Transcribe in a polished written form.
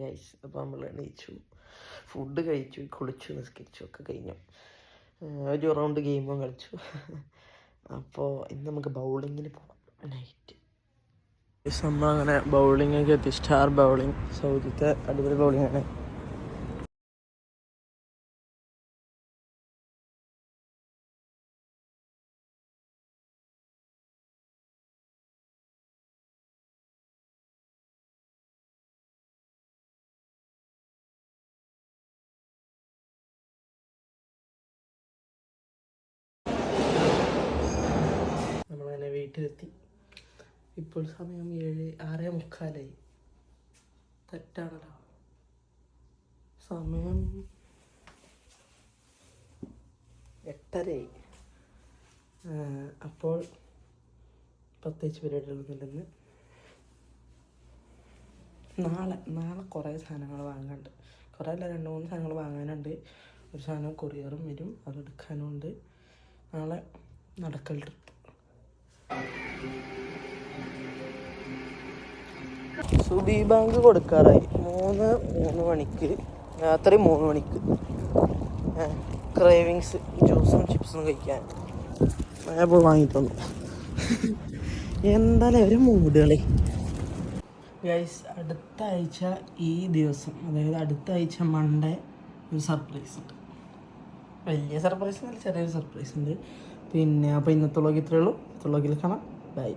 Guys, അപ്പോൾ നമ്മൾ എണീച്ചു, food കഴിച്ചു, കുളിച്ചു, നിസ്കരിച്ചു ഒക്കെ കഴിഞ്ഞു. ഒരു റൗണ്ട് ഗെയിമും കളിച്ചു. അപ്പോൾ ഇന്ന് നമുക്ക് ബൗളിങ്ങിന് പോകാം നൈറ്റ്. നമ്മളങ്ങനെ ബൗളിങ്ങൊക്കെ എത്തി. സ്റ്റാർ ബൗളിങ്, സൗദിത്തെ അടിപൊളി ബൗളിങ്ങാണ്. നമ്മളങ്ങനെ വീട്ടിലെത്തി. ഇപ്പോൾ സമയം 6:45. തെറ്റാണല്ലോ, സമയം 8:30. അപ്പോൾ പ്രത്യേകിച്ച് പരിപാടികളൊന്നുമില്ലെന്ന്. നാളെ കുറേ സാധനങ്ങൾ വാങ്ങാനുണ്ട്. കുറേ അല്ല, 2-3 സാധനങ്ങൾ വാങ്ങാനുണ്ട്. ഒരു സാധനം കൊറിയറും വരും, അതെടുക്കാനുണ്ട്. നാളെ നടക്കൽ ട്രിപ്പ്. സുബി ബാങ്ക് കൊടുക്കാറായി. 3 മണിക്ക്, രാത്രി 3 മണിക്ക് ക്രേവിങ്സ് ജ്യൂസും ചിപ്സും കഴിക്കാൻ അപ്പോൾ വാങ്ങിയിട്ട് വന്നു. എന്തായാലും ഒരു മൂടുകളെ ഗൈസ്. അടുത്ത ആഴ്ച ഈ ദിവസം, അതായത് അടുത്ത ആഴ്ച മൺഡേ ഒരു സർപ്രൈസ് ഉണ്ട്. വലിയ സർപ്രൈസ് എന്നല്ല, ചെറിയൊരു സർപ്രൈസ് ഉണ്ട്. പിന്നെ അപ്പോൾ ഇന്നത്തെ വ്ളോഗ് ഇത്രയേ ഉള്ളൂ. ഇന്നത്തെ വ്ളോഗിൽ കാണാം. ബൈ.